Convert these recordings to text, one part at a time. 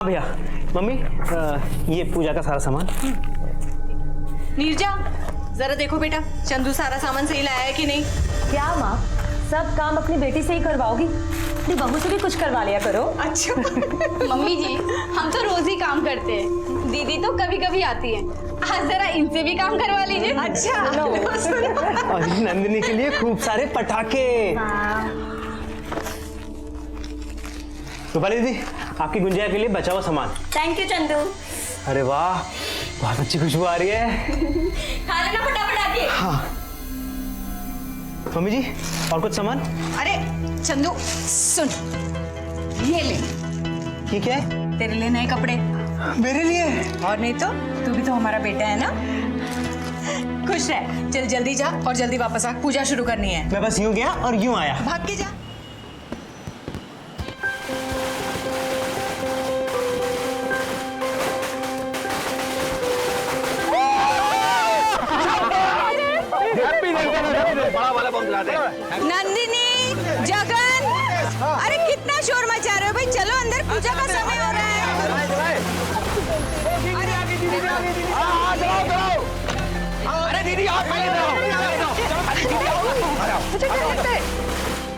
भैया मम्मी ये पूजा का सारा सामान। नीरजा जरा देखो बेटा, चंदू सारा सामान सही लाया है कि नहीं। क्या माँ, सब काम अपनी बेटी से ही करवाओगी? अपनी बहू से भी कुछ करवा लिया करो। अच्छा मम्मी जी, हम तो रोज ही काम करते हैं, दीदी तो कभी कभी आती है, आज जरा इनसे भी काम करवा लीजिए। अच्छा और नंदिनी के लिए खूब सारे पटाखे। रूपाली दीदी, आपकी गुंजिया के लिए बचा हुआ सामान। Thank you Chandu. अरे वाह, बहुत अच्छी खुशबू आ रही है। खा लेना फटाफट आके। हाँ मम्मी जी, और कुछ सामान? अरे चंदू सुन, ये ले, ये क्या है? तेरे लिए नए कपड़े। मेरे लिए? और नहीं तो, तू भी तो हमारा बेटा है ना। खुश रह, चल जल्दी जा और जल्दी वापस आ, पूजा शुरू करनी है। मैं बस यूं गया और यूं आया। भाग के जा। नंदिनी, जगन, अरे कितना शोर मचा रहे हो भाई, चलो अंदर, पूजा का समय हो रहा है। अरे दीदी आप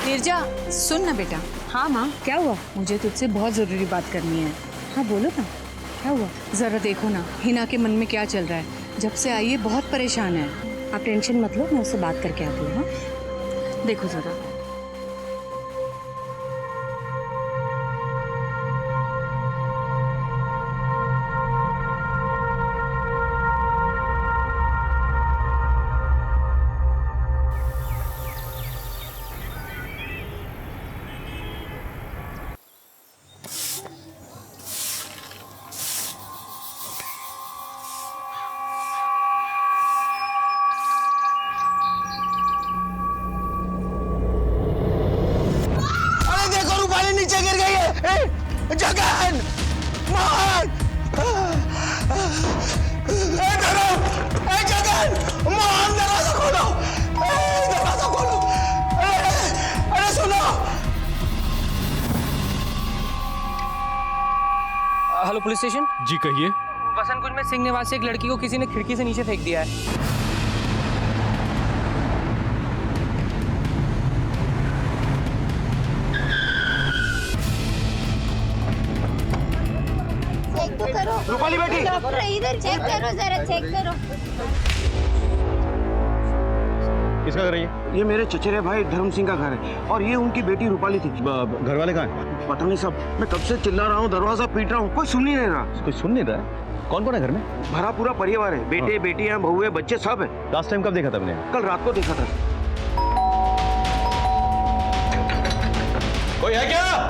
नीरजा सुन ना बेटा। हाँ माँ, क्या हुआ? मुझे तुझसे बहुत जरूरी बात करनी है। हाँ बोलो ना, क्या हुआ? जरा देखो ना हिना के मन में क्या चल रहा है। जब से आई है बहुत परेशान है। आप टेंशन मत लो, मैं उससे बात करके आती हूँ। देखो जरा। नीचे गिर गई है। जगन, मोहन, जगन, मोहन दरवाजा खोलो, दरवाजा खोलो। अरे सुनो। हेलो पुलिस स्टेशन जी कहिए। वसंत कुंज में सिंह निवासी एक लड़की को किसी ने खिड़की से नीचे फेंक दिया है। रूपाली बेटी, इधर चेक करो, जरा चेक करो। किसका घर है ये? ये मेरे चचेरे भाई धर्म सिंह का घर है और ये उनकी बेटी रूपाली थी। घर वाले कहाँ हैं? पता नहीं साहब, मैं कब से चिल्ला रहा हूँ, दरवाजा पीट रहा हूँ, कोई सुन ही नहीं रहा। कोई सुन नहीं रहा है? कौन कौन है घर में? भरा पूरा परिवार है, बेटे बेटियां बहुएं बच्चे सब है। लास्ट टाइम कब देखा था मैंने? कल रात को देखा था। कोई है क्या?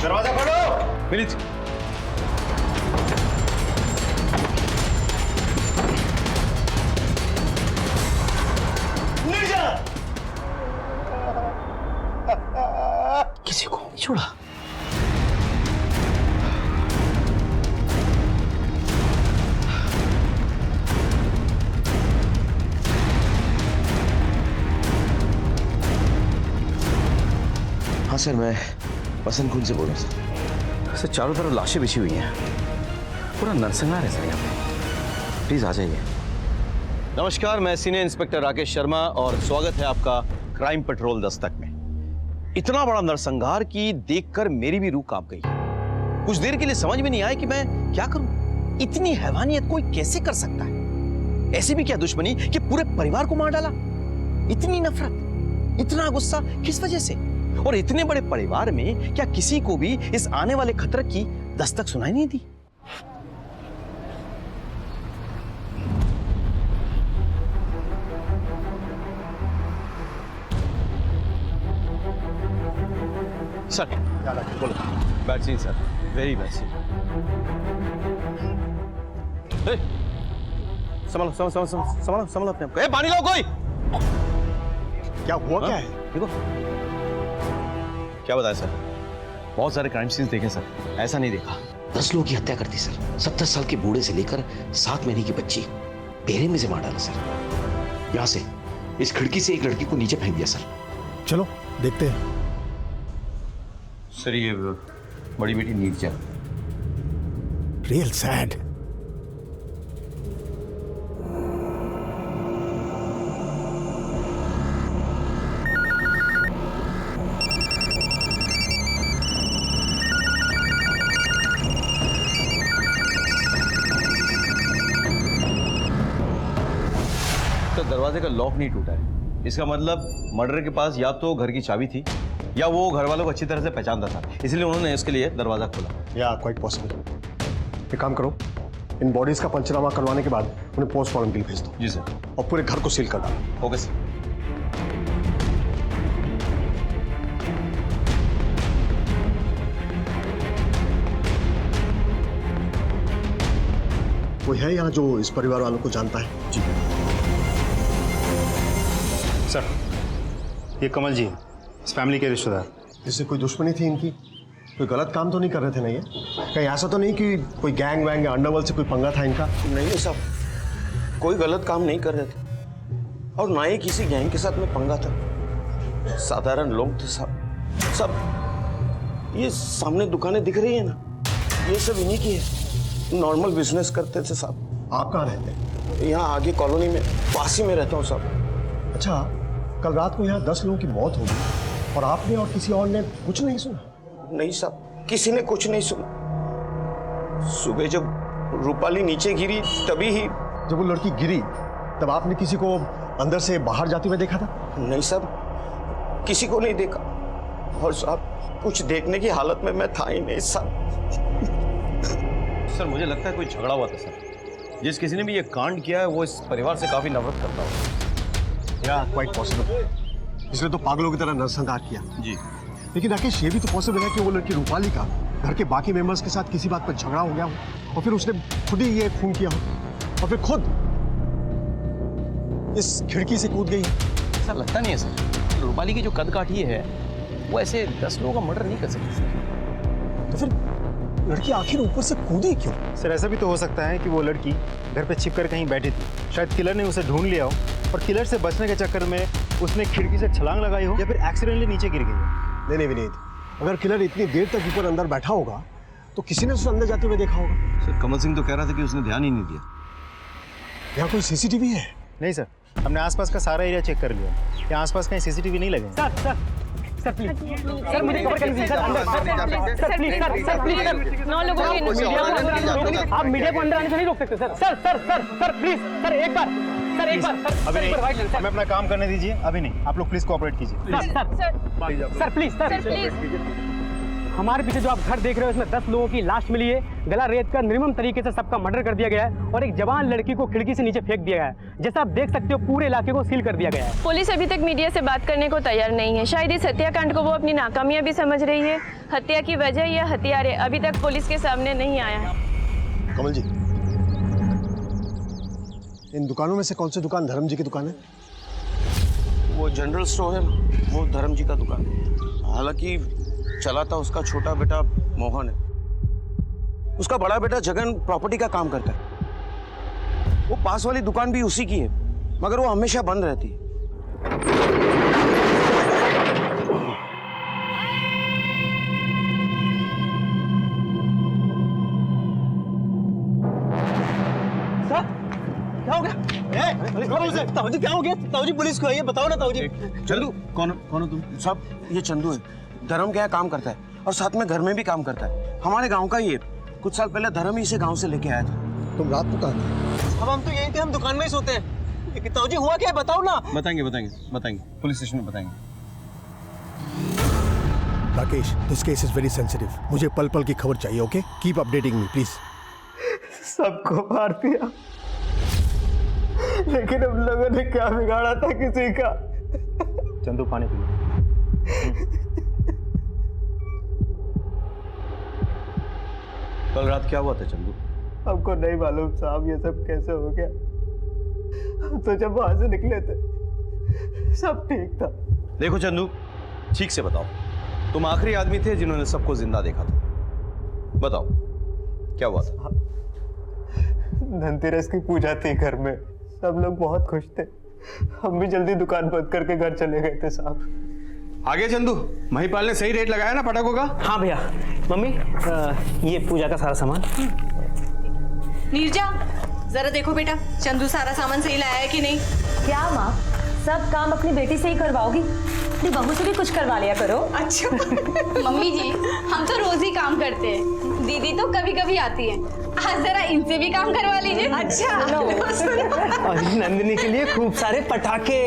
दरवाजा खोलो प्लीज। किसी को नहीं छोड़ा। हाँ सर, मैं वसंत कुंज से बोल रहा हूँ सर, चारों तरफ लाशें बिछी हुई हैं, पूरा नरसंहार है सर यहाँ पे। प्लीज आ जाइए। नमस्कार, मैं सीनियर इंस्पेक्टर राकेश शर्मा और स्वागत है आपका क्राइम पेट्रोल दस्तक में। इतना बड़ा नरसंहार की देखकर मेरी भी रूह कांप गई। कुछ देर के लिए समझ में नहीं आया कि मैं क्या करूं। इतनी हैवानियत कोई कैसे कर सकता है? ऐसी भी क्या दुश्मनी कि पूरे परिवार को मार डाला? इतनी नफरत, इतना गुस्सा किस वजह से? और इतने बड़े परिवार में क्या किसी को भी इस आने वाले खतरे की दस्तक सुनाई नहीं दी? सर बोलो। Bad scene sir, very bad scene. संभालो संभालो संभालो संभालो अपने आप को। पानी लाओ कोई। क्या हुआ? क्या है? देखो क्या बताया सर, बहुत सारे क्राइम सीन्स देखे सर, ऐसा नहीं देखा। 10 लोगों की हत्या कर दी सर। 70 साल के बूढ़े से लेकर 7 महीने की बच्ची बेरे में से मार डाला सर। यहाँ से इस खिड़की से एक लड़की को नीचे फेंक दिया सर। चलो देखते हैं। सर ये बड़ी बेटी नीरजा। Real sad. तो दरवाजे का लॉक नहीं टूटा है, इसका मतलब मर्डर के पास या तो घर की चाबी थी या वो घर वालों को अच्छी तरह से पहचानता था, इसलिए उन्होंने इसके लिए दरवाजा खोला। या क्वाइट पॉसिबल। एक काम करो, इन बॉडीज का पंचनामा करवाने के बाद उन्हें पोस्टमार्टम के लिए भेज दो। जी सर। और पूरे घर को सील कर डालो। Okay sir. कोई है यहाँ जो इस परिवार वालों को जानता है? जी सर, ये कमल जी इस फैमिली के रिश्तेदार। इससे कोई दुश्मनी थी इनकी? कोई गलत काम तो नहीं कर रहे थे ना ये? कहीं ऐसा तो नहीं कि कोई गैंग वैंग या अंडरवर्ल्ड से कोई पंगा था इनका? नहीं साहब, कोई गलत काम नहीं कर रहे थे और ना ही किसी गैंग के साथ में पंगा था। साधारण लोग थे साहब। सब ये सामने दुकानें दिख रही है ना, ये सब इन्हीं की है। नॉर्मल बिजनेस करते थे साहब। आप कहाँ रहते हैं? यहाँ आगे कॉलोनी में, पास ही में रहता हूँ साहब। अच्छा, कल रात को यहाँ 10 लोगों की मौत हो गई और आपने और किसी और ने कुछ नहीं सुना? नहीं साहब, किसी ने कुछ नहीं सुना। सुबह जब रूपाली नीचे गिरी तभी ही। जब वो लड़की गिरी तब आपने किसी को अंदर से बाहर जाते हुए देखा था? नहीं साहब, किसी को नहीं देखा। और साहब कुछ देखने की हालत में मैं था ही नहीं साहब। सर, मुझे लगता है कोई झगड़ा हुआ था सर। जिस किसी ने भी ये कांड किया है वो इस परिवार से काफी नफरत करता होगा। या क्वाइट पॉसिबल। इसने तो पागलों की तरह नरसंहार किया। जी। लेकिन राकेश, ये भी तो पॉसिबल है कि वो लड़की रूपाली का घर के बाकी मेंबर्स के साथ किसी बात पर झगड़ा हो गया हो और फिर उसने खुद ही ये खून किया हो और फिर खुद इस खिड़की से कूद गई। ऐसा लगता नहीं है सर। रूपाली की जो कद काठी है वो ऐसे 10 लोगों का मर्डर नहीं कर सकती सर। तो फिर लड़की आखिर ऊपर से कूदी क्यों? सर, ऐसा भी तो हो सकता है कि वो लड़की घर पे छिपकर कहीं बैठी थी। शायद किलर ने उसे ढूंढ लिया हो और किलर से बचने के चक्कर में उसने खिड़की से छलांग लगाई हो या फिर एक्सीडेंटली नीचे गिर गई हो। नहीं विनीत, अगर किलर इतनी देर तक ऊपर अंदर बैठा होगा तो किसी ने उसे अंदर जाते हुए देखा होगा। सर, कमल सिंह तो कह रहा था कि उसने ध्यान ही नहीं दिया। यहाँ कोई सीसीटीवी है? नहीं सर, हमने आसपास का सारा एरिया चेक कर लिया। यहाँ आसपास कहीं सीसीटीवी नहीं लगे। सर प्लीज, सर मुझे कवर कर दीजिए सर, अंदर sir please, sir please, sir 9 लोगों के मीडिया को अंदर आने से रोक दीजिए। आप मीडिया को अंदर आने से नहीं रोक सकते सर। सर प्लीज, सर एक बार अभी नहीं, हमें अपना काम करने दीजिए। अभी नहीं, आप लोग प्लीज कोऑपरेट कीजिए। सर प्लीज, सर हमारे पीछे जो आप घर देख रहे हो इसमें 10 लोगों की लाश मिली है। गला रेत कर निर्मम तरीके से सबका मर्डर कर दिया गया है और एक जवान लड़की को खिड़की से नीचे फेंक दिया गया है। जैसा आप देख सकते हो पूरे इलाके को सील कर दिया गया है। पुलिस अभी तक मीडिया से बात करने को तैयार नहीं है। शायद इस हत्याकांड को वो अपनी नाकामियां भी समझ रही है। हत्या की वजह या हथियार अभी तक पुलिस के सामने नहीं आया है। कमल जी, इन दुकानों में से कौन सी दुकान धर्म जी की दुकान है? वो जनरल स्टोर है ना, वो धर्म जी का दुकान है। हालांकि चलाता उसका छोटा बेटा मोहन है। उसका बड़ा बेटा जगन प्रॉपर्टी का काम करता है। वो पास वाली दुकान भी उसी की है, मगर वो हमेशा बंद रहती है। क्या हो गया? ताऊ जी क्या हो गया? ताऊ जी पुलिस को आइए, बताओ ना ताऊ जी। चंदू, कौन हो तुम? साहब, ये चंदू है। धर्म के यहाँ काम करता है और साथ में घर में भी काम करता है। हमारे गांव का ही है। कुछ साल पहले धर्म ही इसे गांव से लेके आया था। तुम रात को कहाँ थे? अब हम तो यहीं थे, हम दुकान में ही सोते हैं। ताऊ जी हुआ क्या है बताओ ना। बताएंगे पुलिस स्टेशन में बताएंगे। Rakesh, this case is very sensitive. मुझे पल पल की खबर चाहिए। Okay, keep updating me please. सबको मार दिया, लेकिन हम लोगों ने क्या बिगाड़ा था किसी का? चंदू, पानी पी लो। कल रात क्या हुआ था चंदू? हमको नहीं मालूम साहब, ये सब कैसे हो गया। हम तो जब वहां से निकले थे सब ठीक था। देखो चंदू, ठीक से बताओ, तुम आखिरी आदमी थे जिन्होंने सबको जिंदा देखा था। बताओ क्या हुआ था? धनतेरस की पूजा थी घर में, सब लोग बहुत खुश थे। हम भी जल्दी दुकान बंद करके घर चले गए थे साहब। आगे चंदू, महिपाल ने सही रेट लगाया ना पटाखों का? हाँ भैया। मम्मी ये पूजा का सारा सामान। नीरजा जरा देखो बेटा, चंदू सारा सामान सही लाया है कि नहीं? क्या माँ, सब काम अपनी बेटी से ही करवाओगी? अपनी बहू से भी कुछ करवा लिया करो। अच्छा मम्मी जी, हम तो रोज ही काम करते हैं, दीदी तो कभी कभी आती है, आज जरा इनसे भी काम करवा लीजिए। अच्छा और नंदिनी के लिए खूब सारे पटाखे।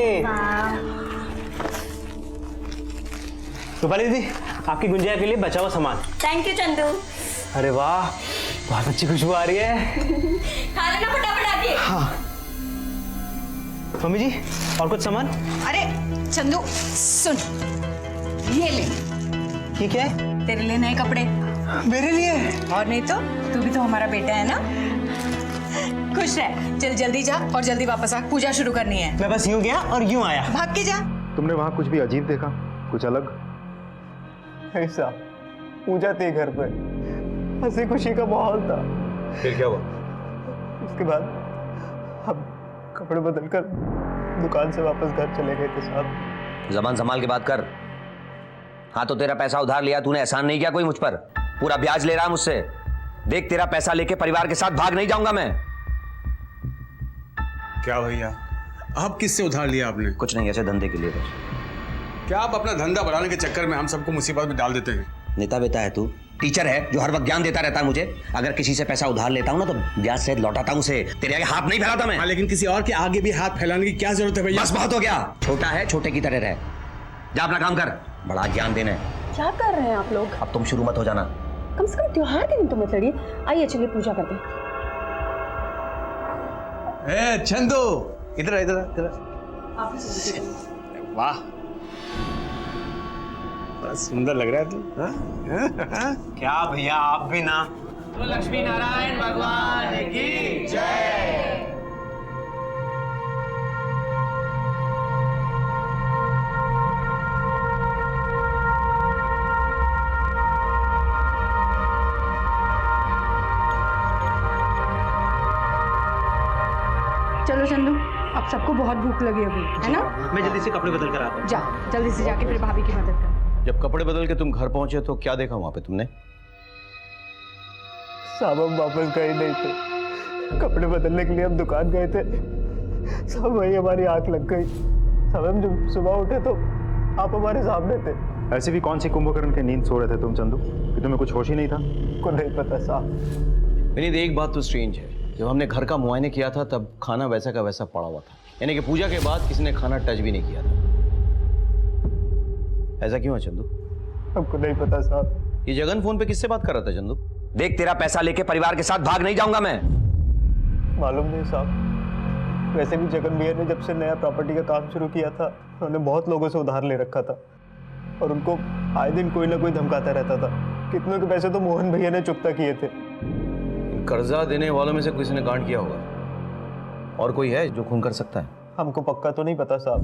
रूपाली दीदी, आपकी गुंजिया के लिए बचा हुआ सामान। Thank you Chandu. अरे वाह, बहुत अच्छी खुशबू आ रही है। खा लेना फटाफट आके। हाँ मम्मी जी, और कुछ सामान? अरे चंदू सुन, ये ले। ये क्या है? तेरे लिए नए कपड़े। मेरे लिए? और नहीं तो, तू भी तो हमारा बेटा है ना। खुश रह, चल जल्दी जा और जल्दी वापस आ, पूजा शुरू करनी है। मैं बस यूं गया और यूं आया। भाग के जा। तुमने वहां कुछ भी अजीब देखा? कुछ अलग? ऐसा पूजा थी घर पे, हंसी खुशी का माहौल था। फिर क्या हुआ? उसके बाद हम कपड़े बदलकर दुकान से वापस घर चले गए थे साहब। जबान संभाल के बात कर। हाँ तो तेरा पैसा उधार लिया तूने, एहसान नहीं किया कोई मुझ पर, पूरा ब्याज ले रहा है मुझसे। देख तेरा पैसा लेके परिवार के साथ भाग नहीं जाऊंगा मैं। क्या भैया, आप किससे उधार लिया आपने? कुछ नहीं, ऐसे धंधे के लिए बस। क्या आप अपना धंधा बढ़ाने के चक्कर में हम सबको मुसीबत में डाल देते हैं? नेता बेटा है तू, टीचर है जो हर वक्त ज्ञान देता रहता है मुझे। अगर किसी से पैसा उधार लेता हूं ना तो ब्याज सहित लौटाता हूं उसे, तेरे आगे हाथ नहीं फैलाता मैं। हाँ, लेकिन किसी और के आगे भी हाथ फैलाने की क्या जरूरत है भैया? बस बहुत हो गया, छोटा है छोटे की तरह रहे। जा अपना काम कर, बड़ा ज्ञान देना है। क्या कर रहे हैं आप लोग? अब तुम शुरू मत हो जाना। कम से कम त्योहार के दिन तो मत लड़िए। आइए चलिए पूजा करते हैं। ए चंदू, इधर इधर इधर। वाह, बड़ा सुंदर लग रहा है तू। क्या भैया, आप भी ना। तो लक्ष्मी नारायण भगवान की जय। चलो चंदू, अब सबको बहुत भूख लगी होगी, है ना? मैं जल्दी से कपड़े बदल कर आता हूँ। जा जल्दी से जाके फिर भाभी की मदद कर। जब कपड़े बदल के तुम घर पहुंचे तो क्या देखा वहां पे तुमने? साहब हम वापस गए नहीं थे, कपड़े बदलने के लिए हम दुकान गए थे, सब वही हमारी आंख लग गई। सब हम जब सुबह उठे तो आप हमारे सामने थे। ऐसे भी कौन सी कुंभकर्ण के नींद सो रहे थे तुम चंदू कि तुम्हें कुछ होश ही नहीं था? को नहीं पता साहब। विनीत, एक बात तो स्ट्रेंज है, जब हमने घर का मुआयने किया था तब खाना वैसा का वैसा पड़ा हुआ था, यानी कि पूजा के बाद किसी ने खाना टच भी नहीं किया था। ऐसा क्यों है चंदू? हमको नहीं पता साहब। ये जगन फोन पे किससे बात कर रहा था चंदू? देख तेरा पैसा लेके परिवार के साथ भाग नहीं जाऊंगा मैं। मालूम नहीं साहब, वैसे भी जगन भैया ने जब से नया प्रॉपर्टी का काम शुरू किया था उन्होंने बहुत लोगों से उधार ले रखा था और उनको आए दिन कोई ना कोई धमकाता रहता था। कितनों के पैसे तो मोहन भैया ने चुकता किए थे। कर्जा देने वालों में से किसी ने कांड किया होगा, और कोई है जो खून कर सकता है? हमको पक्का तो नहीं पता साहब,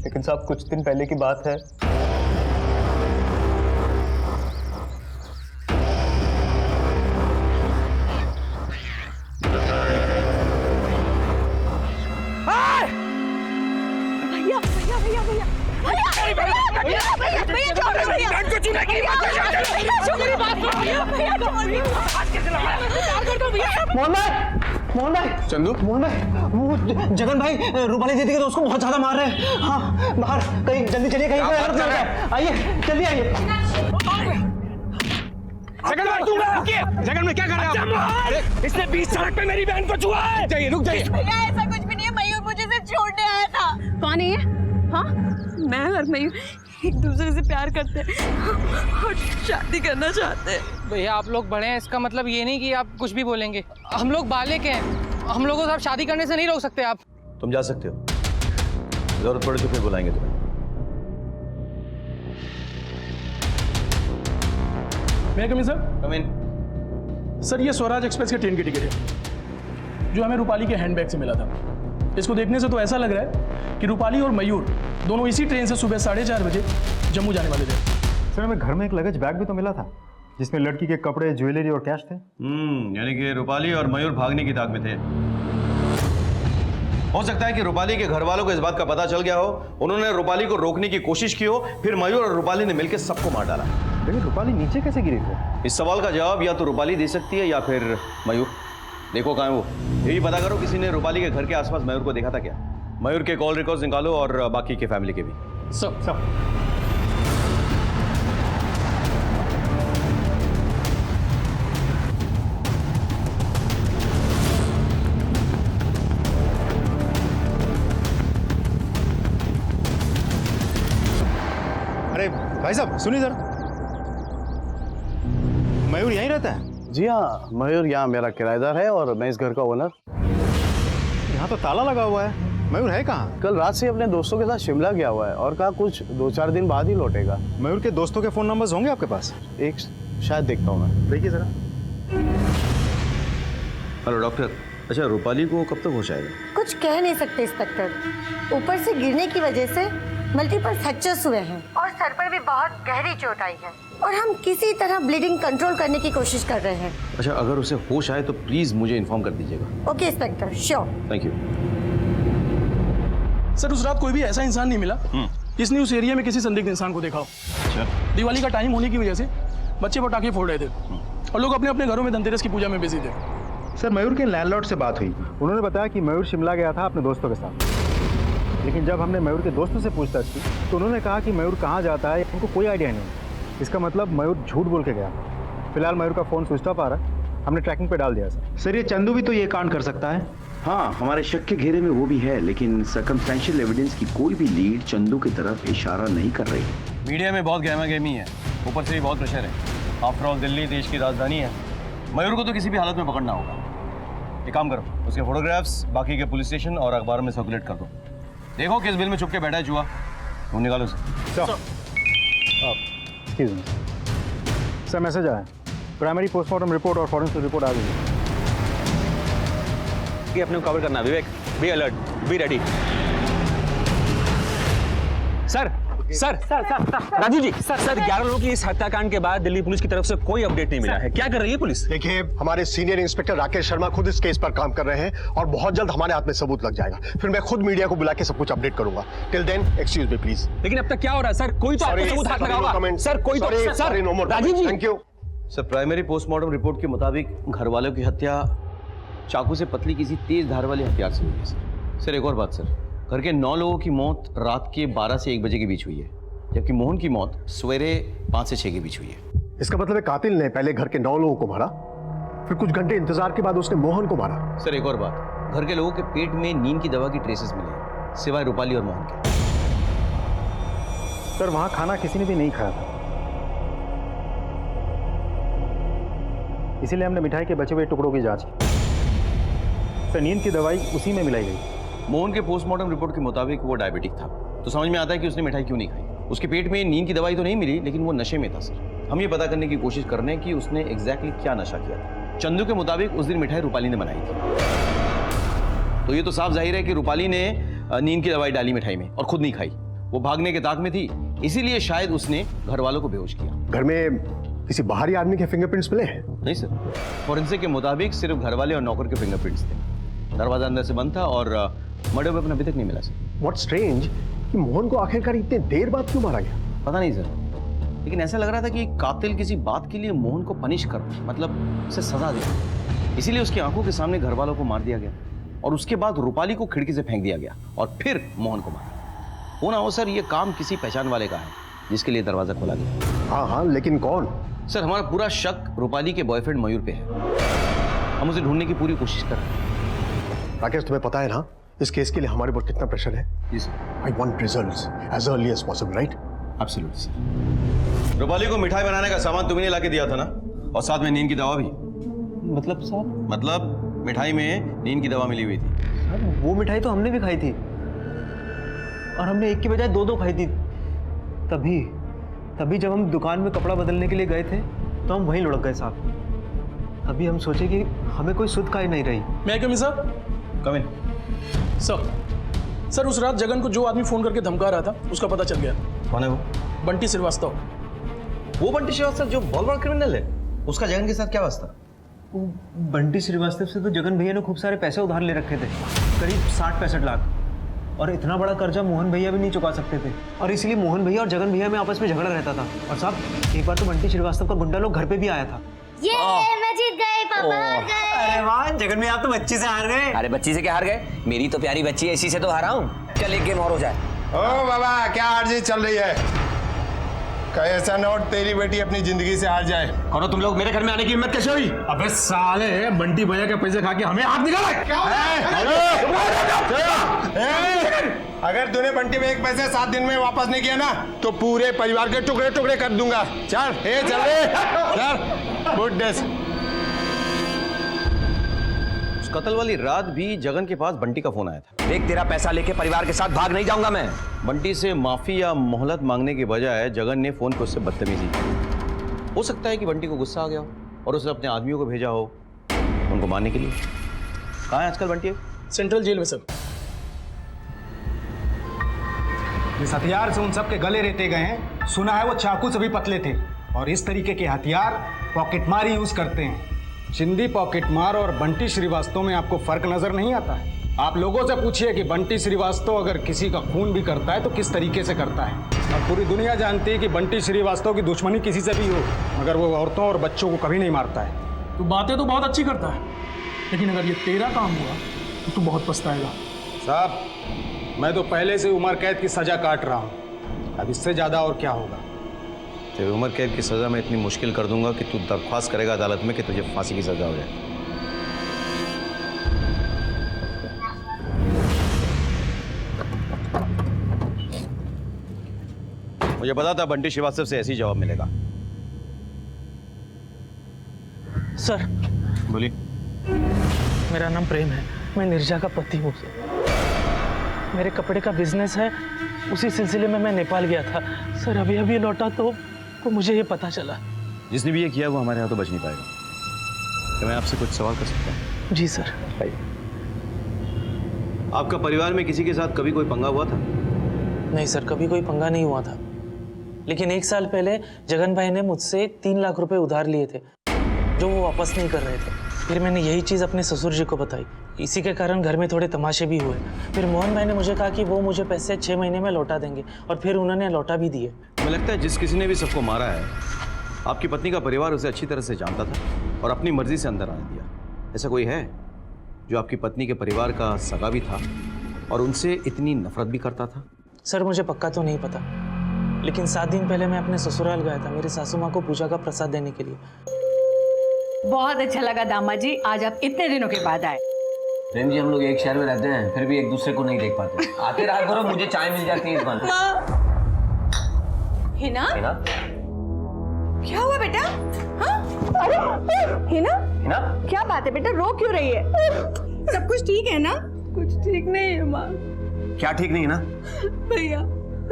लेकिन साहब कुछ दिन पहले की बात है। मोहन भाई, चंदू, मोहन भाई, वो जगन भाई रूपाली दीदी के दोस्त को बहुत ज्यादा मार रहे हैं। हाँ बाहर कहीं, जल्दी चलिए, कहीं कोई हेल्प कर है। आइए जल्दी आइए। जगन भाई जगन में क्या कर रहे हैं आप? इसने 20 सड़क पे मेरी बहन को छुआ है। जाइए, रुक जाइए। भैया ऐसा कुछ भी नहीं है, मयूर मुझे सिर्फ छोड़ने आया था। कौन है ये? हाँ, मैं और मयूर एक दूसरे से प्यार करते हैं और शादी करना चाहते हैं। भैया आप लोग बड़े हैं, इसका मतलब ये नहीं कि आप कुछ भी बोलेंगे। हम लोग बालिग हैं, हम लोगों को आप शादी करने से नहीं रोक सकते। आप तुम जा सकते हो, जरूरत पड़े तो फिर बुलाएंगे तुम्हें। मैं कम इन सर? कम इन। सर ये स्वराज एक्सप्रेस के ट्रेन की टिकट है जो हमें रूपाली के हैंडबैग से मिला था। इसको देखने से तो ऐसा लग रहा है कि रूपाली और मयूर दोनों इसी ट्रेन से सुबह 4:30 बजे जम्मू जाने वाले थे। सर हमें घर में एक लगेज बैग भी तो मिला था जिसमें लड़की के कपड़े, ज्वेलरी और कैश थे। यानी कि रूपाली और मयूर भागने की ताक में थे। हो सकता है कि रूपाली के घर वालों को इस बात का पता चल गया हो, उन्होंने रूपाली को रोकने की कोशिश की हो, फिर मयूर और रूपाली ने मिलकर सबको मार डाला। लेकिन रूपाली नीचे कैसे गिरी थी? इस सवाल का जवाब या तो रूपाली दे सकती है या फिर मयूर। देखो कहाँ है वो, ये भी पता करो किसी ने रूपाली के घर के आसपास मयूर को देखा था क्या? मयूर के कॉल रिकॉर्ड्स निकालो और बाकी के फैमिली के भी। सब अरे भाई साहब सुनिए जरा, मयूर यहीं रहता है? जी हाँ, मयूर यहाँ मेरा किराएदार है और मैं इस घर का ओनर। यहाँ तो ताला लगा हुआ है, मयूर है कहाँ? कल रात से अपने दोस्तों के साथ शिमला गया हुआ है और कहा कुछ 2-4 दिन बाद ही लौटेगा। मयूर के दोस्तों के फोन नंबर्स होंगे आपके पास? एक शायद देखता हूँ मैं। देखिए जरा। हेलो डॉक्टर, अच्छा रूपाली को कब तक होश आएगा? कुछ कह नहीं सकते इंस्पेक्टर। ऊपर से गिरने की वजह से मल्टीपल फ्रैक्चर्स हुए हैं और सर पर भी बहुत गहरी चोट आई है और हम किसी तरह ब्लीडिंग कंट्रोल करने की कोशिश कर रहे हैं। अच्छा, अगर उसे होश आए तो प्लीज मुझे इन्फॉर्म कर दीजिएगा। Okay inspector, sure. Thank you. Sir उस रात कोई भी ऐसा इंसान नहीं मिला जिसने उस एरिया में किसी संदिग्ध इंसान को देखा हो। अच्छा। दिवाली का टाइम होने की वजह से बच्चे पटाखे फोड़ रहे थे और लोग अपने अपने घरों में धनतेरस की पूजा में बिजी थे। सर मयूर के लैंडलॉर्ड से बात हुई, उन्होंने बताया कि मयूर शिमला गया था अपने दोस्तों के साथ। लेकिन जब हमने मयूर के दोस्तों से पूछताछ की तो उन्होंने कहा कि मयूर कहाँ जाता है उनको कोई आइडिया नहीं। इसका मतलब मयूर झूठ बोल के गया। फिलहाल मयूर का फ़ोन स्विच ऑफ आ रहा है, हमने ट्रैकिंग पे डाल दिया सर। सर ये चंदू भी तो ये कांड कर सकता है? हाँ, हमारे शक के घेरे में वो भी है, लेकिन सर्कमस्टेंशियल एविडेंस की कोई भी लीड चंदू की तरफ इशारा नहीं कर रही। मीडिया में बहुत गहमा गहमी है, ऊपर से भी बहुत प्रेशर है। आफ्टर ऑल दिल्ली देश की राजधानी है, मयूर को तो किसी भी हालत में पकड़ना होगा। एक काम करो, उसके फोटोग्राफ्स बाकी के पुलिस स्टेशन और अखबारों में सर्कुलेट कर दो। देखो किस बिल में छुप के बैठा है चूहा, वो निकालो sir. Excuse me sir, message आया। प्राइमरी पोस्टमार्टम रिपोर्ट और फॉरेंसिक रिपोर्ट आ गई है। कि अपने को कवर करना। Vivek, be alert, be ready. Sir sir sir sir Raju ji, sir 11 लोगों की इस हत्याकांड के बाद दिल्ली पुलिस की तरफ से कोई अपडेट नहीं मिला है। क्या कर रही है पुलिस? देखिए, हमारे सीनियर इंस्पेक्टर राकेश शर्मा खुद इस केस पर काम कर रहे हैं और बहुत जल्द हमारे हाथ में सबूत लग जाएगा। फिर मैं खुद मीडिया को बुला के सब कुछ अपडेट करूंगा। Till then excuse me please. लेकिन अब तक क्या हो रहा है सर? कोई तो आपको सबूत हाथ लगा होगा। सर कोई तो sir Raju ji. Thank you sir. Primary postmortem report के मुताबिक घर वालों की हत्या चाकू से पतली किसी तेज धार वाले हथियार से हुई है सर। एक और बात सर, घर के 9 लोगों की मौत रात के 12 से 1 बजे के बीच हुई है, जबकि मोहन की मौत सवेरे 5 से 6 के बीच हुई है। इसका मतलब है कातिल ने पहले घर के 9 लोगों को मारा, फिर कुछ घंटे इंतजार के बाद उसने मोहन को मारा। सर एक और बात, घर के लोगों के पेट में नींद की दवा की ट्रेसेस मिले हैं, सिवाय रूपाली और मोहन के। सर वहाँ खाना किसी ने भी नहीं खाया था, इसीलिए हमने मिठाई के बचे हुए टुकड़ों की जांच की। सर नींद की दवाई उसी में मिलाई गई। मोहन के पोस्टमार्टम रिपोर्ट के मुताबिक वो डायबिटिक था, तो समझ में आता है कि उसने मिठाई क्यों नहीं खाई। उसके पेट में नींद की दवाई तो नहीं मिली, लेकिन वो नशे में था सर। हम ये पता करने की कोशिश कर रहे हैं कि उसने एग्जैक्टली क्या नशा किया था। चंदू के मुताबिक उस दिन मिठाई रूपाली ने बनाई थी, तो ये तो साफ जाहिर है कि रूपाली ने नींद की दवाई डाली मिठाई में और खुद नहीं खाई। वो भागने के ताक में थी, इसीलिए शायद उसने घर वालों को बेहोश किया। घर में किसी बाहरी आदमी के फिंगरप्रिंट्स मिले हैं? नहीं सर, फोरेंसिक के मुताबिक सिर्फ घर वाले और नौकर के फिंगरप्रिंट्स थे। दरवाजा अंदर से बंद था और मर्डर वेपन अभी तक नहीं मिला सर। व्हाट स्ट्रेंज कि मोहन को आखिरकार इतने देर बाद क्यों मारा गया? पता नहीं सर, लेकिन ऐसा लग रहा था कि कातिल किसी बात के लिए मोहन को पनिश कर, मतलब उसे सजा दे, इसीलिए उसकी आंखों के सामने घर वालों को मार दिया गया और उसके बाद रूपाली को खिड़की से फेंक दिया गया और फिर मोहन को मारा। हो ना हो सर, ये काम किसी पहचान वाले का है जिसके लिए दरवाजा खोला गया। हाँ हाँ, लेकिन कौन? सर हमारा पूरा शक रूपाली के बॉयफ्रेंड मयूर पे है। हम उसे ढूंढने की पूरी कोशिश कर रहे हैं। राकेश, तुम्हें पता है ना इस केस के लिए हमारे ऊपर कितना प्रेशर है? जी sir. I want results as early as possible, right? Absolutely sir. Rupali को मिठाई बनाने का सामान तुमने ला के दिया था ना, और साथ में नींद की दवा भी। मतलब साहब? मतलब मिठाई में नींद की दवा मिली हुई थी। सर वो मिठाई तो हमने भी खाई थी और हमने एक की बजाय 2 खाई थी। तभी जब हम दुकान में कपड़ा बदलने के लिए गए थे तो हम वहीं लुढ़क गए साहब। अभी हम सोचे कि हमें कोई सुध काई नहीं रही। मैं कमी साहब? कम इन। सर उस रात जगन को जो आदमी फोन करके धमका रहा था उसका पता चल गया। कौन है वो? बंटी श्रीवास्तव। वो बंटी श्रीवास्तव जो बहुत बड़ा क्रिमिनल है, उसका जगन के साथ क्या वास्ता? बंटी श्रीवास्तव से तो जगन भैया ने खूब सारे पैसे उधार ले रखे थे। करीब 60-65 लाख। और इतना बड़ा कर्जा मोहन भैया भी नहीं चुका सकते थे, और इसलिए मोहन भैया और जगन भैया में आपस में झगड़ा रहता था। और साहब एक बार तो बंटी श्रीवास्तव का गुंडा लोग घर पे भी आया था। ये मैं जीत गई, पापा हार गए। अरे वाह जगन भैया, आप तो बच्ची से हार गए। अरे बच्ची से क्या हार गए, मेरी तो प्यारी बच्ची है, इसी से तो हारा हूँ। चल एक गेम और हो जाए। ओ बाबा, क्या हार जीत चल रही है? कहीं ऐसा न हो तेरी बेटी अपनी जिंदगी से हार जाए। कौन तुम लोग, मेरे घर में आने की हिम्मत कैसे हुई? अबे साले, बंटी भैया के पैसे खा के हमें हाथ निकाला। अगर तूने बंटी में एक पैसे 7 दिन में वापस नहीं किया ना तो पूरे परिवार के टुकड़े टुकड़े कर दूंगा। चल चल चल। Good days. उस कत्ल वाली रात भी जगन के पास बंटी का फोन आया था। देख तेरा पैसा लेके परिवार के साथ भाग नहीं जाऊंगा मैं। बंटी से माफी या मोहलत मांगने के बजाय जगन ने फोन पे उससे बदतमीजी की। हो सकता है कि बंटी को गुस्सा आ गया हो और उसने अपने आदमियों को भेजा हो उनको मारने के लिए। कहाँ है आजकल बंटी? सेंट्रल जेल में सर। इस हथियार से उन सब के गले रेते गए हैं। सुना है वो चाकू से भी पतले थे, और इस तरीके के हथियार पॉकेटमार ही यूज करते हैं। चिंदी पॉकेटमार और बंटी श्रीवास्तव में आपको फर्क नजर नहीं आता है? आप लोगों से पूछिए कि बंटी श्रीवास्तव अगर किसी का खून भी करता है तो किस तरीके से करता है। और पूरी दुनिया जानती है कि बंटी श्रीवास्तव की दुश्मनी किसी से भी हो, मगर वो औरतों और बच्चों को कभी नहीं मारता है। तू बातें तो बहुत अच्छी करता है, लेकिन अगर ये तेरा काम हुआ तो तू बहुत पछताएगा। साहब, मैं तो पहले से उम्र कैद की सजा काट रहा हूँ, अब इससे ज्यादा और क्या होगा। तेरी उम्र कैद की सजा मैं इतनी मुश्किल कर दूंगा कि तू दरख्वास्त करेगा अदालत में कि तुझे फांसी की सजा हो जाए। मुझे पता था बंटी श्रीवास्तव से ऐसी जवाब मिलेगा। सर बोलिए। मेरा नाम प्रेम है, मैं निर्जा का पति हूँ। मेरे कपड़े का बिजनेस है, उसी सिलसिले में मैं नेपाल गया था सर। अभी अभी लौटा तो मुझे ये पता चला। जिसने भी ये किया वो हमारे यहाँ तो बच नहीं पाएगा। क्या मैं आपसे कुछ सवाल कर सकता हूँ? जी सर। आपका परिवार में किसी के साथ कभी कोई पंगा हुआ था? नहीं सर, कभी कोई पंगा नहीं हुआ था, लेकिन 1 साल पहले जगन भाई ने मुझसे 3 लाख रुपए उधार लिए थे जो वो वापस नहीं कर रहे थे। फिर मैंने यही चीज़ अपने ससुर जी को बताई, इसी के कारण घर में थोड़े तमाशे भी हुए। फिर मोहन भाई ने मुझे कहा कि वो मुझे पैसे 6 महीने में लौटा देंगे, और फिर उन्होंने लौटा भी दिए। मुझे लगता है जिस किसी ने भी सबको मारा है, आपकी पत्नी का परिवार उसे अच्छी तरह से जानता था और अपनी मर्जी से अंदर आने दिया। ऐसा कोई है जो आपकी पत्नी के परिवार का सगा भी था और उनसे इतनी नफरत भी करता था? सर मुझे पक्का तो नहीं पता, लेकिन 7 दिन पहले मैं अपने ससुराल गया था मेरी सासू माँ को पूजा का प्रसाद देने के लिए। बहुत अच्छा लगा दामाद जी, आज आप इतने दिनों के बाद आए। प्रेम जी, हम लोग एक शहर में रहते हैं, फिर भी एक दूसरे को नहीं देख पाते। आते रहा करो, मुझे चाय मिल जाती है इस बार। हिना? हिना? क्या हुआ बेटा? हाँ? अरे हिना? हिना? क्या बात है बेटा, रो क्यों रही है? सब कुछ ठीक है ना? कुछ ठीक नहीं है माँ। क्या ठीक नहीं है ना? भैया,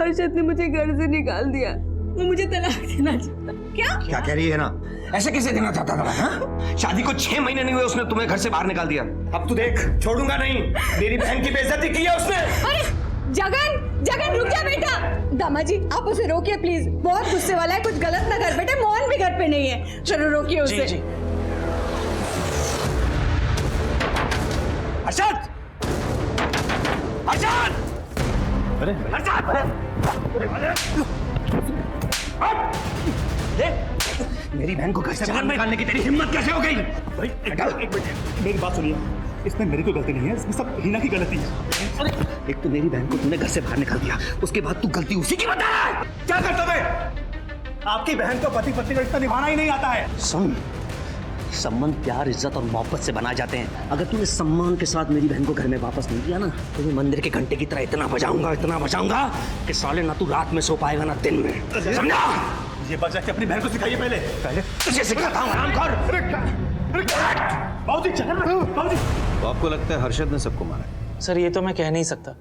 हर्षद ने मुझे घर से निकाल दिया, वो मुझे तलाक देना चाहता। क्या कह रही है ना? ऐसे कैसे देना चाहता था? हाँ? शादी को 6 महीने नहीं हुए उसने तुम्हें घर से बाहर निकाल दिया। अब तू देख, छोड़ूंगा नहीं। मेरी बहन की बेइज्जती की है उसने। अरे जगन रुक जा बेटा। दामाद जी आप उसे रोकिए प्लीज, बहुत गुस्से वाला है, कुछ गलत ना कर बेटे। मोहन भी घर पे नहीं है, चलो रोकिए उसे। जी। अर्षद! अर्षद! अरे मेरी बहन को घर से बाहर निकालने की तेरी हिम्मत कैसे हो गई? मेरी बात सुनिए, इसमें मेरी कोई गलती नहीं है, इसमें सब हिना की गलती है। एक तो मेरी बहन को तुमने घर से बाहर निकाल दिया, उसके बाद तू गलती उसी की बता रहा है। क्या करते थे? आपकी बहन को पति पत्नी का रिश्ता निभाना ही नहीं आता है। सुन, संबंध प्यार इज्जत और मोहब्बत से बना जाते हैं। अगर तूने सम्मान के साथ मेरी बहन को घर में वापस नहीं किया ना, तो मैं मंदिर के घंटे की तरह इतना बजाऊंगा कि साले ना तू रात में सो पाएगा ना दिन में। समझा? ये बजा के अपनी बहन को सिखाइए। पहले तुझे सिखाता हूँ, हरामखोर। बाबूजी, तो आपको लगता है हर्षद ने सबको मारा है? सर ये तो मैं कह नहीं सकता,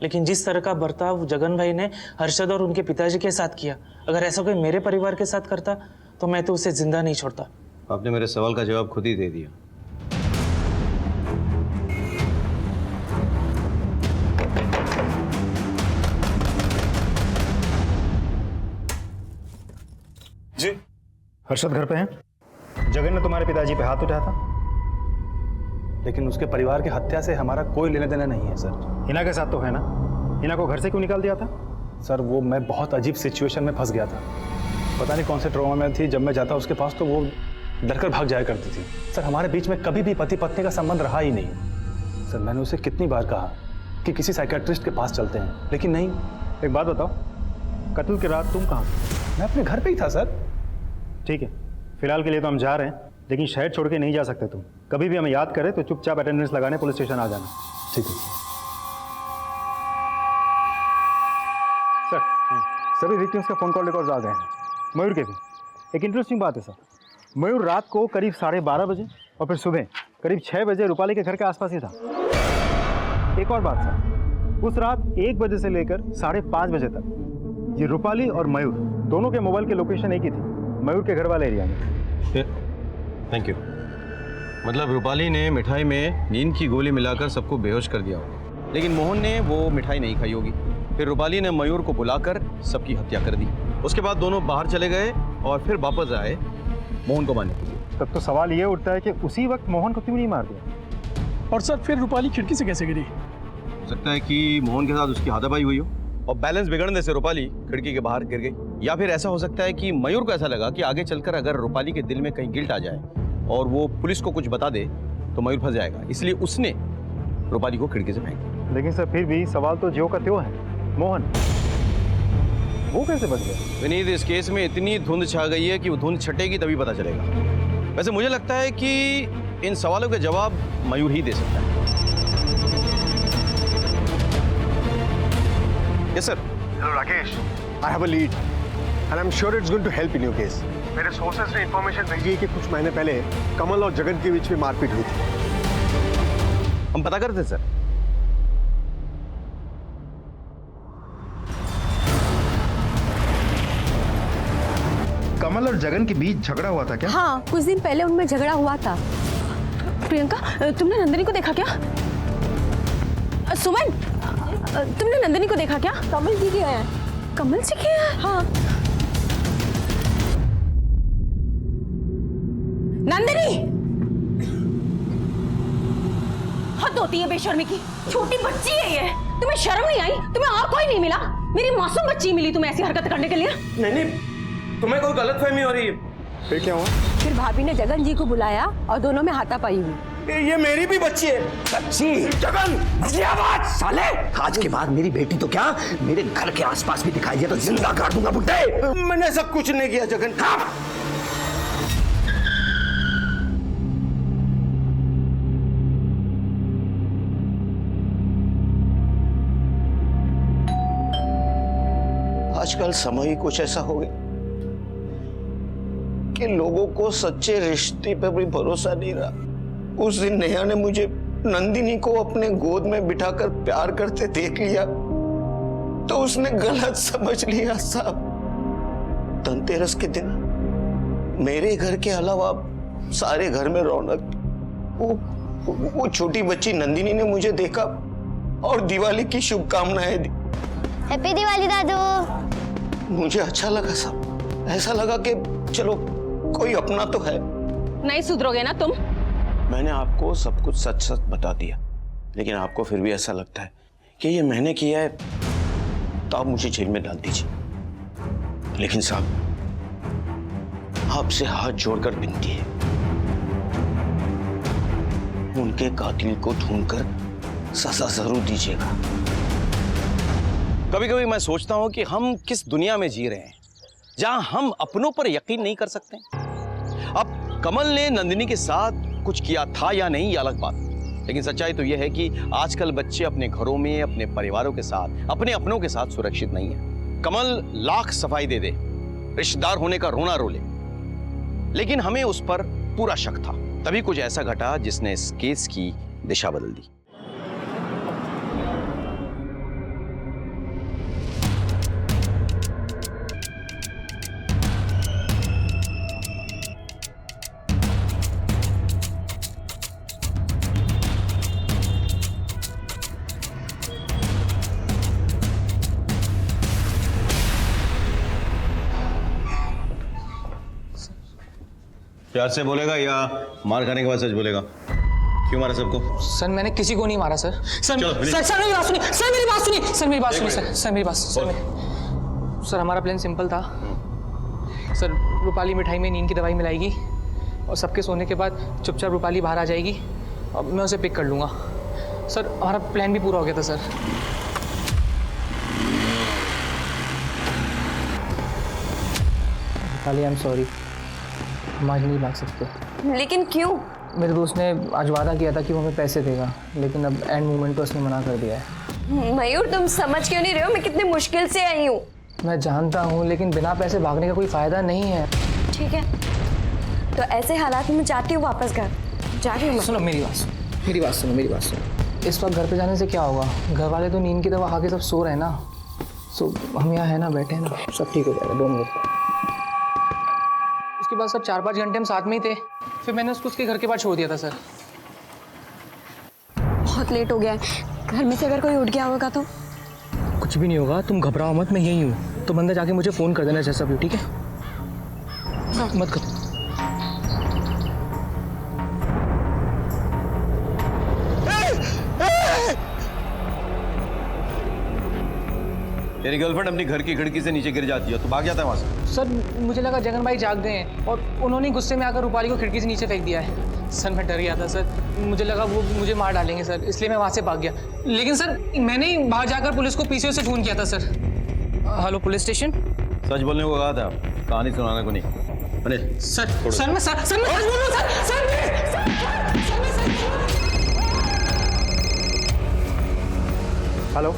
लेकिन जिस तरह का बर्ताव जगन भाई ने हर्षद और उनके पिताजी के साथ किया, अगर ऐसा कोई मेरे परिवार के साथ करता तो मैं तो उसे जिंदा नहीं छोड़ता। आपने मेरे सवाल का जवाब खुद ही दे दिया। जी, हर्षद घर पे हैं? जगन ने तुम्हारे पिताजी पे हाथ उठाया था? लेकिन उसके परिवार की हत्या से हमारा कोई लेना देना नहीं है सर। हिना के साथ तो है ना? हिना को घर से क्यों निकाल दिया था? सर वो मैं बहुत अजीब सिचुएशन में फंस गया था। पता नहीं कौन से ट्रॉमा में थी, जब मैं जाता उसके पास तो वो डरकर भाग जाया करती थी। सर हमारे बीच में कभी भी पति पत्नी का संबंध रहा ही नहीं। सर मैंने उसे कितनी बार कहा कि किसी साइकियाट्रिस्ट के पास चलते हैं, लेकिन नहीं। एक बात बताओ, कत्ल की रात तुम कहाँ थे? मैं अपने घर पे ही था सर। ठीक है, फिलहाल के लिए तो हम जा रहे हैं, लेकिन शहर छोड़ के नहीं जा सकते तुम। कभी भी हमें याद करे तो चुपचाप अटेंडेंस लगाने पुलिस स्टेशन आ जाना। ठीक है सर। सभी विक्टिम्स का फोन कॉल रिकॉर्ड्स आ गए हैं, मयूर के भी। एक इंटरेस्टिंग बात है सर, मयूर रात को करीब 12:30 बजे और फिर सुबह करीब 6 बजे रूपाली के घर के आसपास ही था। एक और बात सर, उस रात 1 बजे से लेकर 5:30 बजे तक ये रूपाली और मयूर दोनों के मोबाइल की लोकेशन एक ही थी, मयूर के घर वाले एरिया में। Thank you. मतलब रूपाली ने मिठाई में नींद की गोली मिलाकर सबको बेहोश कर दिया होगा, लेकिन मोहन ने वो मिठाई नहीं खाई होगी। फिर रूपाली ने मयूर को बुलाकर सबकी हत्या कर दी। उसके बाद दोनों बाहर चले गए और फिर वापस आए मोहन को मारने के लिए। तब तो सवाल ये उठता है कि उसी वक्त मोहन को क्यों नहीं मार दिया? और सर फिर रूपाली खिड़की से कैसे गिरी? हो सकता है कि मोहन के साथ उसकी हाथापाई हुई हो और बैलेंस बिगड़ने से रूपाली खिड़की के बाहर गिर गई। या फिर ऐसा हो सकता है कि मयूर को ऐसा लगा कि आगे चलकर अगर रूपाली के दिल में कहीं गिल्ट आ जाए और वो पुलिस को कुछ बता दे तो मयूर फंस जाएगा, इसलिए उसने रूपाली को खिड़की से फेंक दिया। लेकिन सर फिर भी सवाल तो ज्यों का त्यों है, मोहन वो कैसे बच गया? विनीत, इस केस में इतनी धुंध छा गई है कि वो धुंध छटेगी तभी पता चलेगा। वैसे मुझे लगता है कि इन सवालों के जवाब मयूर ही दे सकता है। Yes sir. Hello Rakesh, I have a lead and I am sure it's going to help in your case. मेरे सोर्सेज ने इंफॉर्मेशन भेजी है कि कुछ महीने पहले कमल और जगन के बीच में मारपीट हुई थी। हम पता करते हैं सर। कमल और जगन के बीच झगड़ा हुआ था क्या? हाँ, कुछ दिन पहले उनमें झगड़ा हुआ था। प्रियंका, तुमने नंदिनी को देखा क्या? सुमन, तुमने नंदिनी को देखा क्या? कमल जी के हैं। कमल जी के हैं? हाँ। नंदिनी, हद होती है बेशर्मी की। छोटी बच्ची है ये, तुम्हें शर्म नहीं आई? तुम्हें और कोई नहीं मिला? मेरी मासूम बच्ची मिली तुम्हें ऐसी हरकत करने के लिए? नहीं, तुम्हें कोई गलतफहमी हो रही है। फिर क्या हुआ? फिर भाभी ने जगन जी को बुलाया और दोनों में हाथापाई हुई। ये मेरी भी बच्ची है। बच्ची? जगन, आवाज साले! आज के बाद मेरी बेटी तो क्या, मेरे घर के आसपास भी दिखाई दिया तो जिंदा काट दूंगा बुड्ढे। मैंने सब कुछ नहीं किया जगन। आजकल समय ही कुछ ऐसा हो गया कि लोगों को सच्चे रिश्ते पर भी भरोसा नहीं रहा। उस दिन नेहा ने मुझे नंदिनी को अपने गोद में बिठाकर प्यार करते देख लिया तो उसने गलत समझ लिया साहब। धनतेरस के दिन मेरे घर के अलावा सारे घर में रौनक। वो छोटी बच्ची नंदिनी ने मुझे देखा और दिवाली की शुभकामनाएं दी। हैप्पी दिवाली दादू। मुझे अच्छा लगा साहब, ऐसा लगा कि चलो कोई अपना तो है। नहीं सुधरोगे ना तुम? मैंने आपको सब कुछ सच सच बता दिया, लेकिन आपको फिर भी ऐसा लगता है कि ये मैंने किया है तो आप मुझे जेल में डाल दीजिए। लेकिन साहब आपसे हाथ जोड़कर विनती है, उनके कातिल को ढूंढकर सजा जरूर दीजिएगा। कभी कभी मैं सोचता हूं कि हम किस दुनिया में जी रहे हैं जहां हम अपनों पर यकीन नहीं कर सकते। अब कमल ने नंदिनी के साथ कुछ किया था या नहीं ये अलग बात, लेकिन सच्चाई तो यह है कि आजकल बच्चे अपने घरों में अपने परिवारों के साथ अपने अपनों के साथ सुरक्षित नहीं है। कमल लाख सफाई दे दे, रिश्तेदार होने का रोना रो ले, लेकिन हमें उस पर पूरा शक था। तभी कुछ ऐसा घटा जिसने इस केस की दिशा बदल दी। प्यार से बोलेगा या मार खाने के बाद सच बोलेगा? क्यों मारा सबको? सर मैंने किसी को नहीं मारा सर। सर चलो, सर सर मेरी बात सुनिए, सर मेरी बात सुनिए, सर मेरी बात सुनिए, सर मेरी बात सर हमारा प्लान सिंपल था सर। रूपाली मिठाई में नींद की दवाई मिलाएगी और सबके सोने के बाद चुपचाप रूपाली बाहर आ जाएगी और मैं उसे पिक कर लूँगा सर। हमारा प्लान भी पूरा हो गया था sir. Rupali I am sorry, हम आज नहीं भाग सकते। लेकिन क्यों? मेरे दोस्त ने आज वादा किया था कि वो हमें पैसे देगा, लेकिन अब एंड मोमेंट पर उसने मना कर दिया है। मयूर तुम समझ क्यों नहीं रहे हो? मैं कितनी मुश्किल से आई हूँ। मैं जानता हूँ, लेकिन बिना पैसे भागने का कोई फायदा नहीं है। ठीक है, तो ऐसे हालात में मैं चाहती हूँ वापस घर जा रही हूँ। सुनो मेरी बात सुनो, मेरी बात सुनो। इस वक्त घर पे जाने से क्या होगा? घर वाले तो नींद की दवा खा के सब सो रहे हैं ना। सो हम यहाँ है ना, बैठे हैं ना, सब ठीक हो जाएगा। Don't worry. उसके बाद सर 4-5 घंटे हम साथ में ही थे, फिर मैंने उसको उसके घर के पास छोड़ दिया था सर। बहुत लेट हो गया है, घर में से अगर कोई उठ गया होगा तो? कुछ भी नहीं होगा, तुम घबराओ मत, मैं यही हूँ। तुम अंदर जाके मुझे फ़ोन कर देना जैसा भी, ठीक है? हाँ। मत कर। तेरी गर्लफ्रेंड अपनी घर की खिड़की से नीचे गिर जाती है तो भाग जाता है वहां से। सर मुझे लगा जगन भाई जाग गए हैं और उन्होंने गुस्से में आकर रूपाली को खिड़की से नीचे फेंक दिया है। सर मैं डर गया था सर, मुझे लगा वो मुझे मार डालेंगे सर, इसलिए मैं वहाँ से भाग गया। लेकिन सर मैंने ही बाहर जाकर पुलिस को पीसीओ से फ़ोन किया था सर। Hello police station. सच बोलने को कहा था, कहानी सुनाने को नहीं। अनिल सर मैं सच बोल रहा हूँ सर। हेलो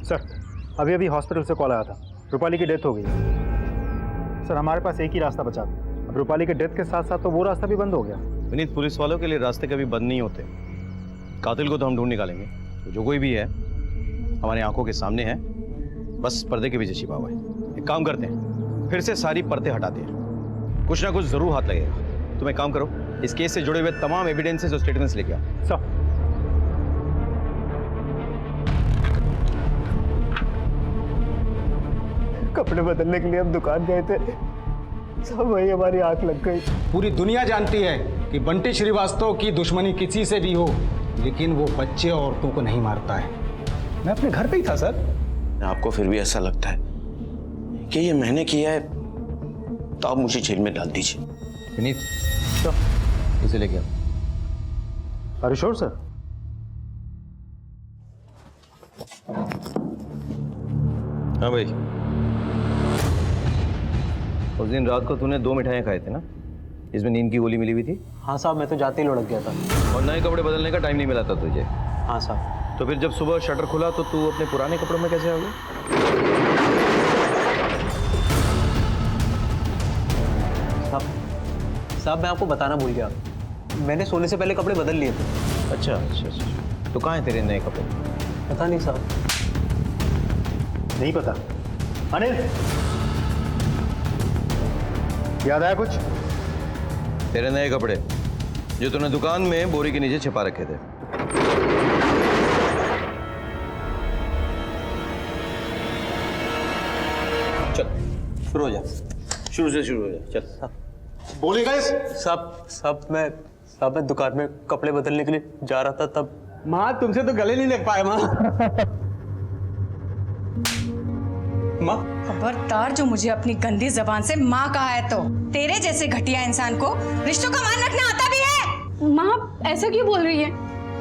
सर, अभी अभी हॉस्पिटल से कॉल आया था, रूपाली की डेथ हो गई। सर हमारे पास एक ही रास्ता बचा था, अब रूपाली के डेथ के साथ साथ तो वो रास्ता भी बंद हो गया। विनीत, पुलिस वालों के लिए रास्ते कभी बंद नहीं होते। कातिल को तो हम ढूंढ निकालेंगे, तो जो कोई भी है हमारी आंखों के सामने है, बस पर्दे के पीछे छिपा हुआ है। एक काम करते हैं, फिर से सारी पर्दे हटाते हैं, कुछ ना कुछ जरूर हाथ लगेगा। तुम एक काम करो, इस केस से जुड़े हुए तमाम एविडेंसेस और स्टेटमेंट्स लेके आओ। सर कपड़े बदलने के लिए हम दुकान गए थे, सब वही हमारी आंख लग गई। पूरी दुनिया जानती है कि बंटी श्रीवास्तव की दुश्मनी किसी से भी हो, लेकिन वो बच्चे और औरतों को नहीं मारता है। मैं अपने घर पे ही था सर। आपको फिर भी ऐसा लगता है कि ये मैंने किया है, तो आप मुझे जेल में डाल दीजिए। विनीत इसे लेके आओ। अरे श्योर सर। हाँ भाई, उस दिन रात को तूने 2 मिठाइयाँ खाए थे ना, इसमें नींद की गोली मिली हुई थी? हाँ साहब, मैं तो जाते ही लुढ़क गया था। और नए कपड़े बदलने का टाइम नहीं मिला था तुझे? हाँ साहब। तो फिर जब सुबह शटर खुला तो तू अपने पुराने कपड़ों में कैसे आ गया? साहब मैं आपको बताना भूल गया, मैंने सोने से पहले कपड़े बदल लिए थे। अच्छा अच्छा अच्छा, तो कहाँ हैं तेरे नए कपड़े? पता नहीं साहब। नहीं पता। अनिल याद आया कुछ? तेरे नए कपड़े जो तूने दुकान में बोरी के नीचे छिपा रखे थे। चल शुरू हो जा, शुरू से शुरू हो जा, चल। बोलेगा साहब मैं दुकान में कपड़े बदलने के लिए जा रहा था, तब माँ तुमसे तो गले नहीं लग पाए माँ। माँ खबरदार, जो मुझे अपनी गंदी जबान से माँ कहा है तो तेरे जैसे घटिया इंसान को रिश्तों का मान रखना आता भी है? माँ ऐसा क्यों बोल रही है?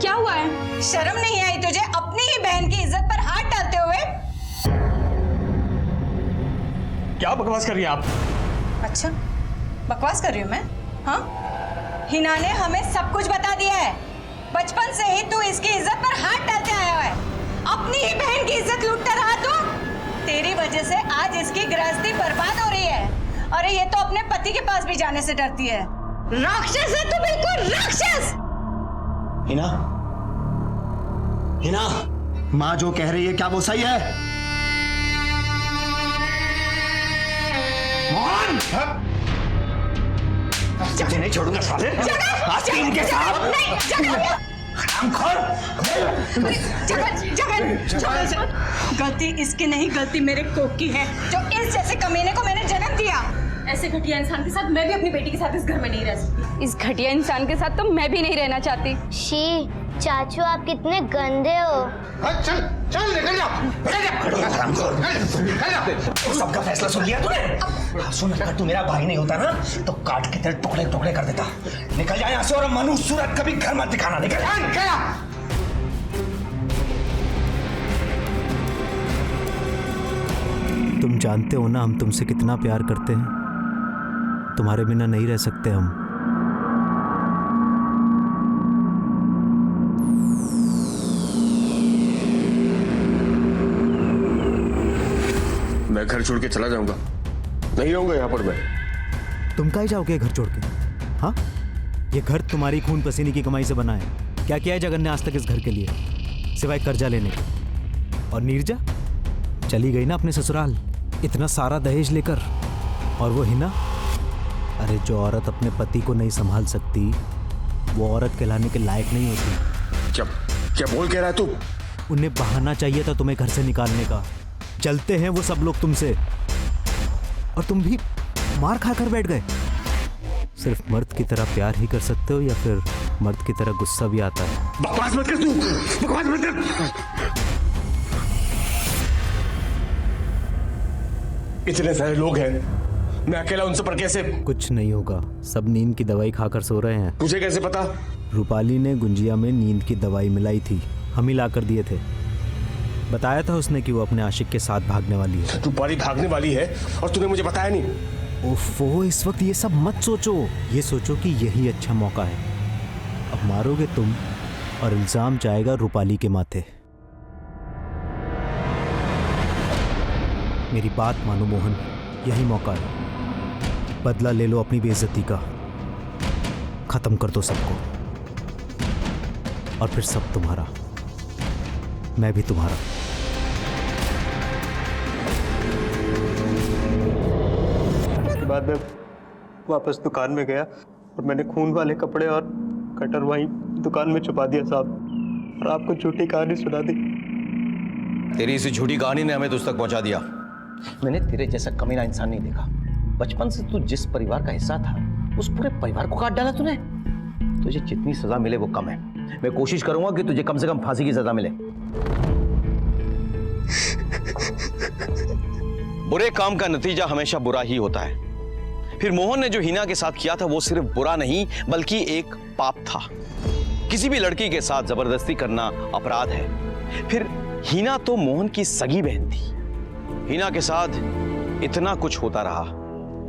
क्या हुआ है? शर्म नहीं आई तुझे अपनी ही बहन की इज्जत पर हाथ डालते हुए? क्या बकवास कर रही है आप? अच्छा बकवास कर रही हूँ मैं? हाँ, हिना ने हमें सब कुछ बता दिया है। बचपन से ही तू इसकी इज्जत पर हाथ डालते आया है, अपनी ही बहन की इज्जत लूटता रहा तू। तेरी वजह से आज इसकी गृहस्थी बर्बाद हो रही है। अरे ये तो अपने पति के पास भी जाने से डरती है। राक्षस है तू, बिल्कुल राक्षस। हिना, माँ जो कह रही है क्या वो सही है? मोहन, तुझे नहीं छोड़ूंगा साले। आज इनके साथ गलती इसकी नहीं, गलती मेरे कोक की है, जो इस जैसे कमीने को मैंने जन्म दिया। ऐसे घटिया इंसान के साथ मैं भी अपनी बेटी के साथ इस घर में नहीं रह सकती। इस घटिया इंसान के साथ तो मैं भी नहीं रहना चाहती। शी, चाचू आप कितने गंदे हो। चल चल निकल जा। सबका फैसला सुन लिया तूने? सुन, अगर तू मेरा भाई नहीं होता ना तो काट के तेरे टुकड़े टुकड़े कर देता। निकल जा यहाँ से और मनुष्य सूरत कभी घर मत दिखाना। निकल जा। तुम जानते हो ना हम तुमसे कितना प्यार करते हैं। तुम्हारे बिना नहीं रह सकते हम। मैं घर छोड़ के चला जाऊंगा, नहीं रहूंगा यहाँ पर मैं। तुम काहे जाओगे घर छोड़ के? हाँ, ये घर तुम्हारी खून पसीने की कमाई से बना है। क्या किया है जगन ने आज तक इस घर के लिए, सिवाय कर्जा लेने के? और नीरजा चली गई ना अपने ससुराल, इतना सारा दहेज लेकर। और वो हिना, अरे जो औरत अपने पति को नहीं संभाल सकती वो औरत कहलाने के लायक नहीं होती। क्या क्या बोल कह रहा है तू? उन्हें बहाना चाहिए था तुम्हें घर से निकालने का। चलते हैं वो सब लोग तुमसे, और तुम भी मार खाकर बैठ गए। सिर्फ मर्द की तरह प्यार ही कर सकते हो या फिर मर्द की तरह गुस्सा भी आता है? बकवास मत कर तू, बकवास मत कर। इतने सारे लोग हैं, मैं अकेला उन सब पर कैसे? कुछ नहीं होगा, सब नींद की दवाई खाकर सो रहे हैं। तुझे कैसे पता? रूपाली ने गुंजिया में नींद की दवाई मिलाई थी, हम ही ला कर दिए थे। बताया था उसने कि वो अपने आशिक के साथ भागने वाली है। रूपाली भागने वाली है और तूने मुझे बताया नहीं? ओफो, इस वक्त ये सब मत सोचो, ये सोचो कि यही अच्छा मौका है। अब मारोगे तुम और इल्जाम जाएगा रूपाली के माथे। मेरी बात मानो मोहन, यही मौका है। बदला ले लो अपनी बेइज्जती का, खत्म कर दो सबको, और फिर सब तुम्हारा, मैं भी तुम्हारा। उसके बाद मैं वापस दुकान में गया और मैंने खून वाले कपड़े और कटर वहीं दुकान में छुपा दिया साहब, और आपको झूठी कहानी सुना दी। तेरी इसी झूठी कहानी ने हमें तुझ तक पहुंचा दिया। मैंने तेरे जैसा कमीना इंसान नहीं देखा। बचपन से तू जिस परिवार का हिस्सा था उस पूरे परिवार को काट डाला तूने। तुझे जितनी सजा मिले वो कम है। मैं कोशिश करूंगा कि तुझे कम से कम फांसी की सजा मिले। बुरे काम का नतीजा हमेशा बुरा ही होता है। फिर मोहन ने जो हिना के साथ किया था वो सिर्फ बुरा नहीं बल्कि एक पाप था। किसी भी लड़की के साथ जबरदस्ती करना अपराध है। फिर हिना तो मोहन की सगी बहन थी। हिना के साथ इतना कुछ होता रहा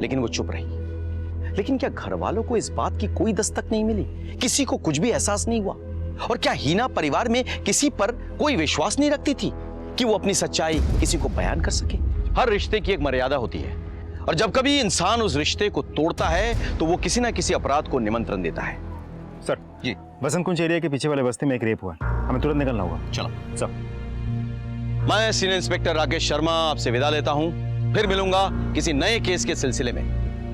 लेकिन वो चुप रही। लेकिन क्या घर वालों को इस बात की कोई दस्तक नहीं मिली? किसी को कुछ भी एहसास नहीं हुआ? और क्या हिना परिवार में किसी पर कोई विश्वास नहीं रखती थी कि वो अपनी सच्चाई किसी को बयान कर सके? हर रिश्ते की एक मर्यादा होती है, और जब कभी इंसान उस रिश्ते को तोड़ता है तो वो किसी ना किसी अपराध को निमंत्रण देता है। सर जी, वसंत कुंज एरिया के पीछे वाले बस्ती में एक रेप हुआ है, हमें तुरंत निकलना होगा। चलो सर। मैं सीनियर इंस्पेक्टर राकेश शर्मा आपसे विदा लेता हूं। फिर मिलूंगा किसी नए केस के सिलसिले में।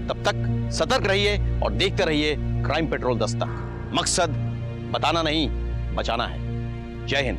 तब तक सतर्क रहिए और देखते रहिए क्राइम पेट्रोल दस्तक। मकसद बताना नहीं, बचाना है। जय हिंद।